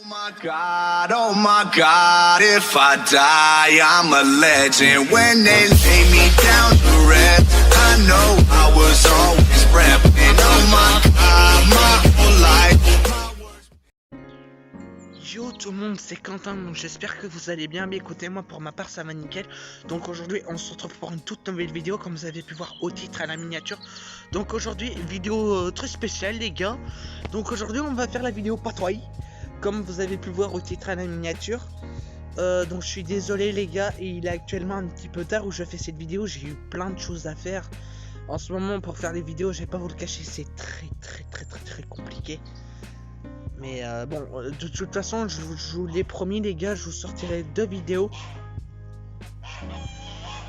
Oh my God, if I die, I'm a legend. When they lay me down to rest, I know I was always repping. Oh my God, my whole life. Yo tout le monde, c'est Quentin, donc j'espère que vous allez bien. Mais écoutez, moi pour ma part ça va nickel. Donc aujourd'hui on se retrouve pour une toute nouvelle vidéo, comme vous avez pu voir au titre, à la miniature. Donc aujourd'hui vidéo très spéciale les gars. Donc aujourd'hui on va faire la vidéo patrouille, comme vous avez pu voir au titre, à la miniature. Donc je suis désolé les gars, et il est actuellement un petit peu tard où je fais cette vidéo. J'ai eu plein de choses à faire en ce moment pour faire les vidéos, je vais pas vous le cacher, c'est très compliqué. Mais bon, de toute façon, je vous l'ai promis les gars, je vous sortirai 2 vidéos.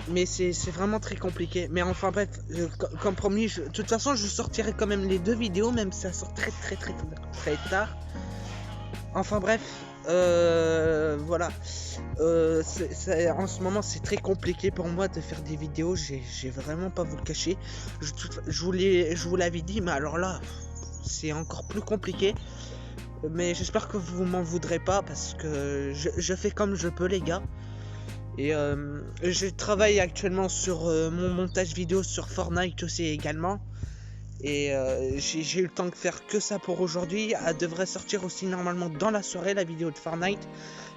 Mais c'est vraiment très compliqué. Mais enfin bref, comme promis, de toute façon, je vous sortirai quand même les 2 vidéos, même si ça sort très tard. Enfin bref, voilà. En ce moment, c'est très compliqué pour moi de faire des vidéos. J'ai vraiment pas vous le cacher. Je vous l'avais dit, mais alors là, c'est encore plus compliqué. Mais j'espère que vous m'en voudrez pas, parce que je fais comme je peux les gars. Et je travaille actuellement sur mon montage vidéo sur Fortnite aussi également. Et j'ai eu le temps de faire que ça pour aujourd'hui. Elle devrait sortir aussi normalement dans la soirée, la vidéo de Fortnite.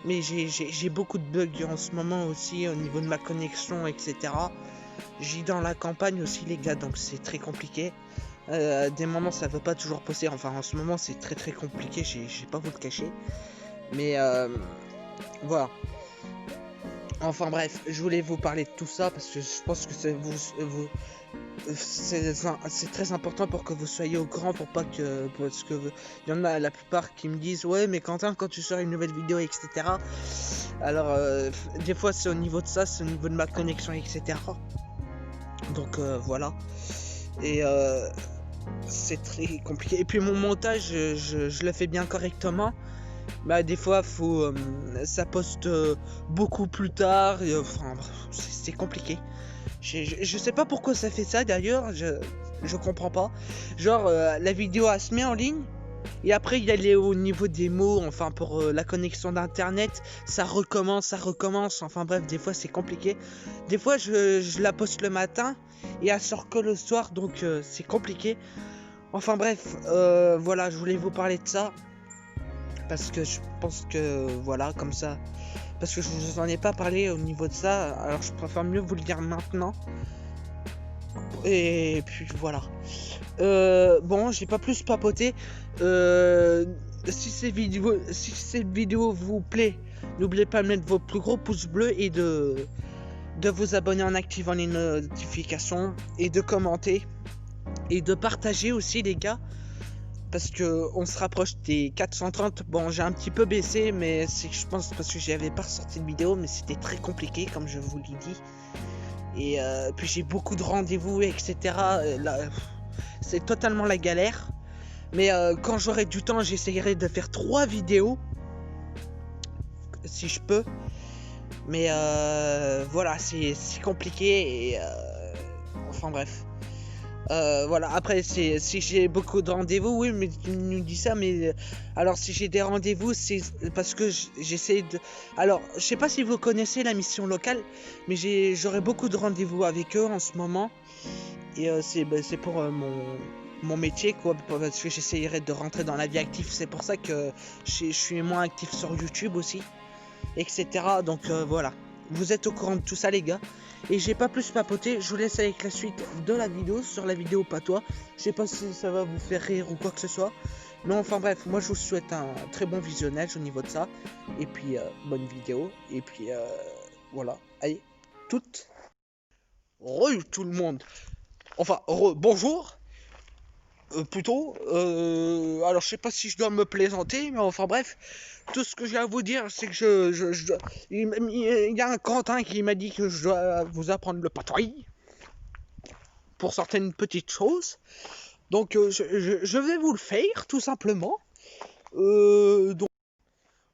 Mais j'ai beaucoup de bugs en ce moment aussi au niveau de ma connexion, etc. J'ai dans la campagne aussi les gars, donc c'est très compliqué. Des moments ça veut pas toujours poster, enfin en ce moment c'est très compliqué, j'ai pas vous le cacher. Mais voilà. Enfin bref, je voulais vous parler de tout ça parce que je pense que c'est très important pour que vous soyez au courant, pour pas que, parce que il y en a la plupart qui me disent ouais mais Quentin, quand tu sors une nouvelle vidéo, etc. Alors des fois c'est au niveau de ça, c'est au niveau de ma connexion, etc. Donc voilà. Et c'est très compliqué. Et puis mon montage, je le fais bien correctement. Bah des fois faut ça poste beaucoup plus tard. Enfin c'est compliqué. Je sais pas pourquoi ça fait ça d'ailleurs. Je comprends pas. Genre la vidéo elle se met en ligne. Et après il y a au niveau des mots, enfin pour la connexion d'internet, ça recommence. Enfin bref, des fois c'est compliqué. Des fois je la poste le matin et elle sort que le soir, donc c'est compliqué. Enfin bref, voilà, je voulais vous parler de ça. Parce que je pense que voilà, comme ça. Parce que je vous en ai pas parlé au niveau de ça, alors je préfère mieux vous le dire maintenant. Et puis voilà. Bon, j'ai pas plus papoté. Si cette vidéo vous plaît, n'oubliez pas de mettre vos plus gros pouces bleus et de vous abonner en activant les notifications et de commenter et de partager aussi les gars, parce que on se rapproche des 430. Bon, j'ai un petit peu baissé, mais c'est, je pense, parce que j'avais pas ressorti de vidéo, mais c'était très compliqué comme je vous l'ai dit. Et puis j'ai beaucoup de rendez-vous, etc. Là, c'est totalement la galère. Mais quand j'aurai du temps, j'essaierai de faire 3 vidéos si je peux. Mais voilà, c'est compliqué. Et enfin bref. Voilà, après si j'ai beaucoup de rendez-vous, oui, mais tu nous dis ça, mais alors si j'ai des rendez-vous, c'est parce que j'essaie de... Alors, je sais pas si vous connaissez la mission locale, mais j'aurai beaucoup de rendez-vous avec eux en ce moment. Et c'est pour mon métier, quoi, parce que j'essaierai de rentrer dans la vie active. C'est pour ça que je suis moins actif sur YouTube aussi, etc. Donc voilà, vous êtes au courant de tout ça les gars. Et j'ai pas plus papoté, je vous laisse avec la suite de la vidéo, sur la vidéo patois. Je sais pas si ça va vous faire rire ou quoi que ce soit. Mais enfin bref, moi je vous souhaite un très bon visionnage au niveau de ça. Et puis bonne vidéo. Et puis voilà, allez, toutes. Tout le monde. Enfin, bonjour. Plutôt, alors je sais pas si je dois me plaisanter, mais enfin bref, tout ce que j'ai à vous dire, c'est que il y a un Quentin qui m'a dit que je dois vous apprendre le patrouille pour certaines petites choses. Donc je vais vous le faire tout simplement.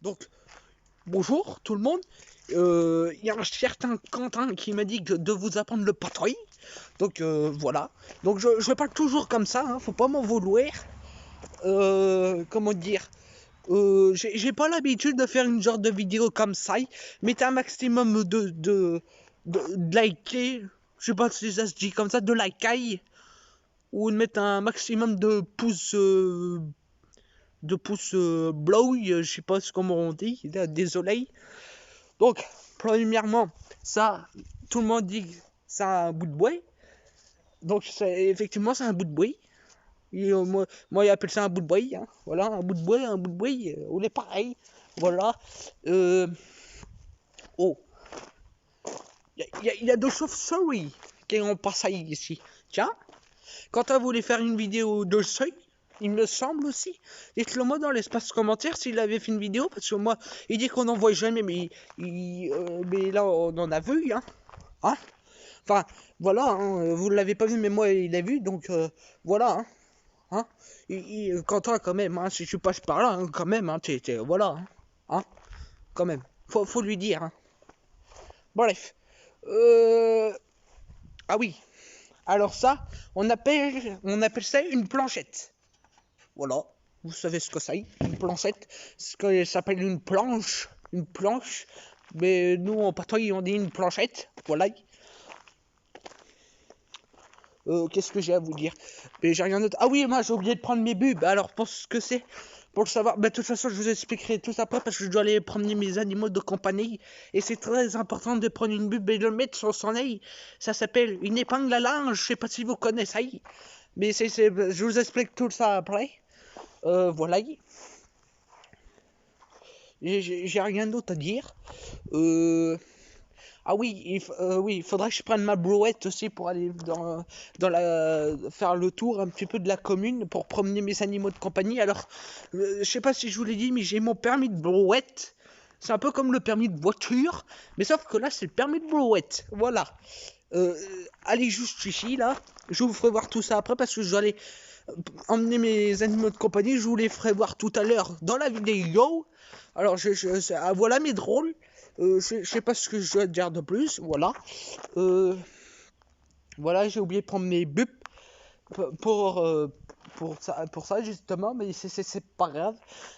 Donc bonjour tout le monde. Il y a un certain Quentin qui m'a dit de vous apprendre le patrouille. Donc voilà. Donc je parle toujours comme ça, hein, faut pas m'en vouloir. Comment dire, J'ai pas l'habitude de faire une genre de vidéo comme ça. Mettez un maximum de liker. Je sais pas si ça se dit comme ça, de liker. Ou de mettre un maximum de pouces blow, je sais pas comment on dit, désolé. Donc, premièrement, ça, tout le monde dit que c'est un bout de bois. Donc, effectivement, c'est un bout de bois. Moi, il appelle ça un bout de bois. Hein. Voilà, un bout de bois, on est pareil. Voilà. Oh, il y a deux chauves-souris qui ont passé ici. Tiens, quand on voulait faire une vidéo de seuil, il me semble aussi. Dites-le moi dans l'espace commentaire s'il avait fait une vidéo, parce que moi, il dit qu'on n'en voit jamais, mais là, on en a vu, hein. Hein. Enfin, voilà, hein, vous ne l'avez pas vu, mais moi, il l'a vu, donc voilà, hein. Hein. Quentin, quand même, hein, si tu passes par là, hein, quand même, hein, voilà, hein. Hein. Quand même, faut lui dire, hein. Bref. Ah oui. Alors ça, on appelle ça une planchette. Voilà. Vous savez ce que c'est, une planchette. Ce que ça s'appelle une planche. Une planche. Mais nous, en patrouille, on dit une planchette. Voilà. Qu'est-ce que j'ai à vous dire? J'ai rien d'autre. Ah oui, moi, j'ai oublié de prendre mes bulbes. Alors, pour ce que c'est, pour le savoir, de toute façon, je vous expliquerai tout après parce que je dois aller promener mes animaux de compagnie. Et c'est très important de prendre une bulbe et de le mettre sur son œil. Ça s'appelle une épingle à linge. Je sais pas si vous connaissez. Mais je vous explique tout ça après. Voilà. J'ai rien d'autre à dire. Ah oui, oui, il faudrait que je prenne ma brouette aussi pour aller faire le tour un petit peu de la commune pour promener mes animaux de compagnie. Alors, je sais pas si je vous l'ai dit, mais j'ai mon permis de brouette. C'est un peu comme le permis de voiture, mais sauf que là, c'est le permis de brouette. Voilà. Allez juste ici, là. Je vous ferai voir tout ça après parce que je dois aller emmener mes animaux de compagnie. Je vous les ferai voir tout à l'heure dans la vidéo. Alors, voilà mes drôles. Je sais pas ce que je dois dire de plus. Voilà. Voilà, j'ai oublié de prendre mes bups pour ça justement, mais c'est pas grave.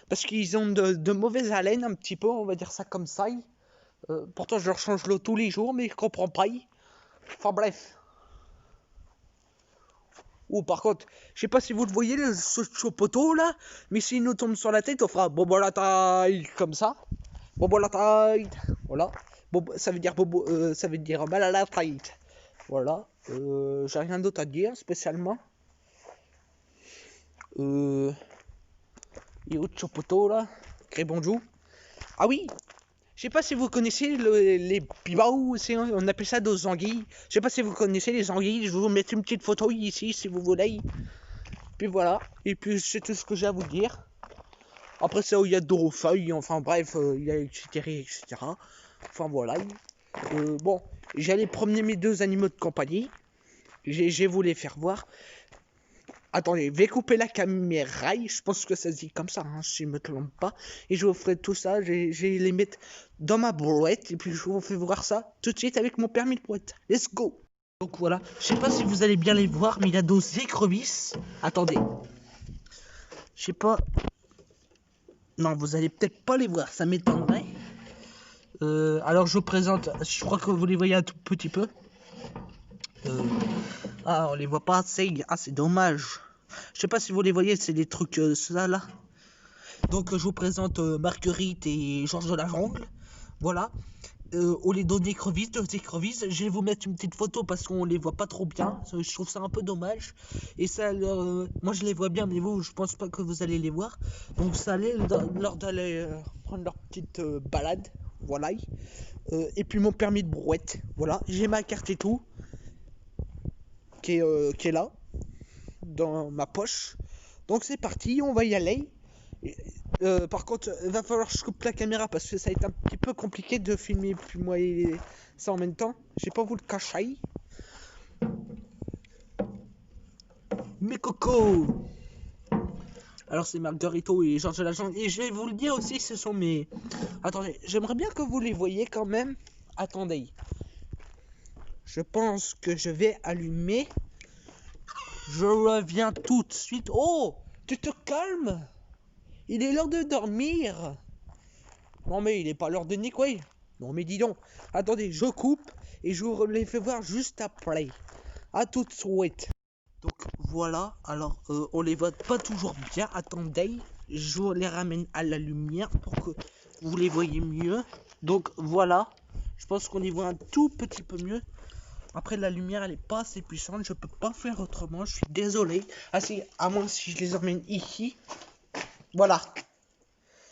Parce qu'ils ont de mauvaises haleines un petit peu, on va dire ça comme ça. Pourtant, je leur change l'eau tous les jours, mais je comprends pas. Enfin bref. Ou par contre, je sais pas si vous le voyez, ce poteau là, mais s'il nous tombe sur la tête, on fera bobo la taille comme ça. Bobo la taille. Voilà. Bobo, ça veut dire mal à la tête. Voilà. J'ai rien d'autre à dire spécialement. Il est où ce poteau là? Très bonjour. Ah oui, je sais pas si vous connaissez les pibaou, on appelle ça des anguilles. Je sais pas si vous connaissez les anguilles, je vais vous mettre une petite photo ici si vous voulez. Puis voilà, et puis c'est tout ce que j'ai à vous dire. Après ça, il y a d'autres feuilles, enfin bref, il y a etc. Enfin voilà. Bon, j'allais promener mes deux animaux de compagnie. J'ai voulu les faire voir. Attendez, je vais couper la caméra, je pense que ça se dit comme ça, hein, si je me trompe pas. Et je vous ferai tout ça, je vais les mettre dans ma brouette, et puis je vous fais voir ça tout de suite avec mon permis de brouette. Let's go! Donc voilà, je sais pas si vous allez bien les voir, mais il y a deux écrevisses. Attendez. Je sais pas. Non, vous allez peut-être pas les voir, ça m'étonnerait. Alors je vous présente, je crois que vous les voyez un tout petit peu. Ah, on les voit pas assez. Ah, c'est dommage. Je sais pas si vous les voyez, c'est des trucs ça là. Donc je vous présente Marguerite et Georges de la Jungle. Voilà. On les donne écrevisses, deux écrevisses. Je vais vous mettre une petite photo parce qu'on les voit pas trop bien. Je trouve ça un peu dommage. Et ça, moi je les vois bien, mais vous, je pense pas que vous allez les voir. Donc ça allait leur d'aller prendre leur petite balade. Voilà. Et puis mon permis de brouette. Voilà. J'ai ma carte et tout. Qui est là, dans ma poche. Donc c'est parti, on va y aller. Par contre, il va falloir que je coupe la caméra parce que ça va être un petit peu compliqué de filmer puis moi et ça en même temps. J'ai pas vous le cacher. Mes cocos. Alors c'est Margarito et Georges de la Jungle. Et je vais vous le dire aussi, ce sont mes... Attendez, j'aimerais bien que vous les voyez quand même. Attendez. Je pense que je vais allumer. Je reviens tout de suite. Oh, tu te calmes. Il est l'heure de dormir. Non mais il est pas l'heure de niquer. Non mais dis donc. Attendez, je coupe et je vous les fais voir juste après. À tout de suite. Donc voilà, alors on les voit pas toujours bien. Attendez, je vous les ramène à la lumière pour que vous les voyez mieux. Donc voilà, je pense qu'on y voit un tout petit peu mieux. Après la lumière elle est pas assez puissante, je peux pas faire autrement, je suis désolé. Ah si, à moins si je les emmène ici. Voilà.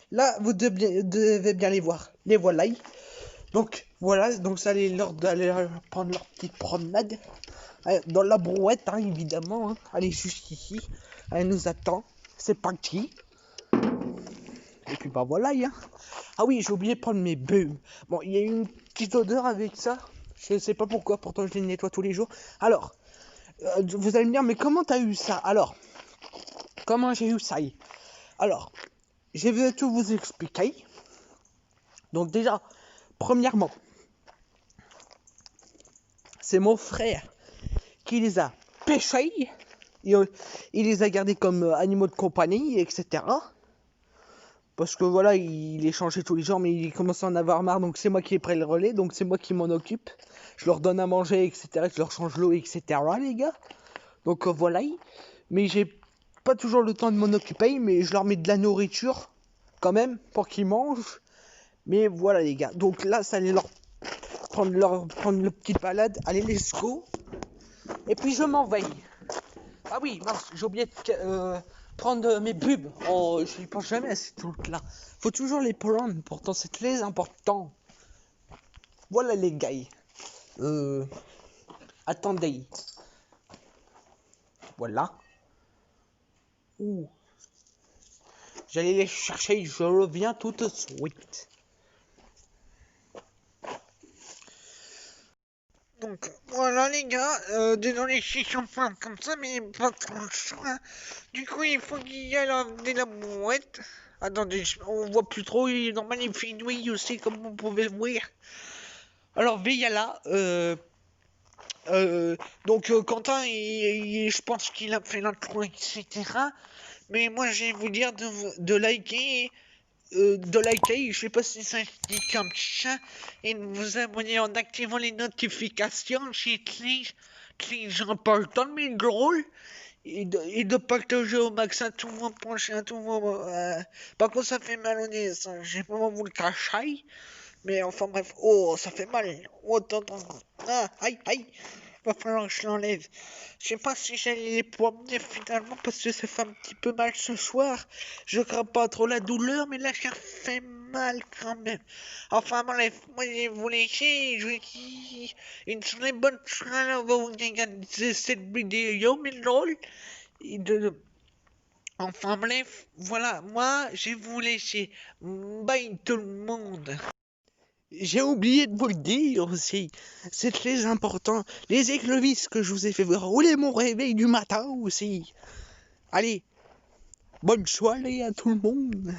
Là vous devez bien les voir. Les voilà. Donc voilà, donc ça est l'heure d'aller prendre leur petite promenade. Dans la brouette, hein, évidemment. Hein. Allez, juste ici. Elle nous attend. C'est parti. Et puis bah voilà. Hein. Ah oui, j'ai oublié de prendre mes bulles. Bon, il y a une petite odeur avec ça. Je sais pas pourquoi, pourtant je les nettoie tous les jours. Alors, vous allez me dire, mais comment t'as eu ça? Alors, comment j'ai eu ça? Alors, je vais tout vous expliquer. Donc déjà, premièrement, c'est mon frère qui les a pêchés, il les a gardés comme animaux de compagnie, etc. Parce que voilà, il les changeait tous les jours, mais il commençait à en avoir marre, donc c'est moi qui ai pris le relais, donc c'est moi qui m'en occupe. Je leur donne à manger, etc. Je leur change l'eau, etc. les gars. Donc voilà. Mais j'ai pas toujours le temps de m'en occuper, mais je leur mets de la nourriture quand même pour qu'ils mangent. Mais voilà les gars. Donc là, ça allait leur prendre le petite balade. Allez, let's go. Et puis je m'en vais. Ah oui, mince, j'ai oublié de prendre mes pubs. Oh, je les pense jamais à ces trucs-là. Faut toujours les prendre, pourtant c'est très important. Voilà les gars. Attendez. Voilà. Ouh. J'allais les chercher, je reviens tout de suite. Donc voilà les gars, désolé si j'en parle comme ça, mais pas trop le choix. Du coup il faut qu'il y ait la brouette. Attendez, on voit plus trop, il est dans magnifique nuit aussi comme vous pouvez le voir. Alors Veillala, donc Quentin, je pense qu'il a fait l'intro, etc. Mais moi je vais vous dire de liker. Je sais pas si ça se dit comme ça, et de vous abonner en activant les notifications, c'est très important, mais drôle, et de partager au max à tout vos prochains, à tout vos... Par contre, ça fait mal au nez, ça, j'ai pas vous le cacher, mais enfin bref, oh, ça fait mal, oh, attends, ah, aïe, aïe. Va falloir que je l'enlève. Je sais pas si j'allais les promener finalement parce que ça fait un petit peu mal ce soir. Je crains pas trop la douleur, mais là ça fait mal quand même. Enfin bref, moi je vais vous laisser. Je vous dis une très bonne soirée. On va vous regarder cette vidéo, mais drôle. Enfin bref, voilà, moi je vais vous laisser. Bye tout le monde. J'ai oublié de vous le dire aussi, c'est très important. Les écrevisses que je vous ai fait voir, rouler mon réveil du matin aussi. Allez, bonne soirée à tout le monde.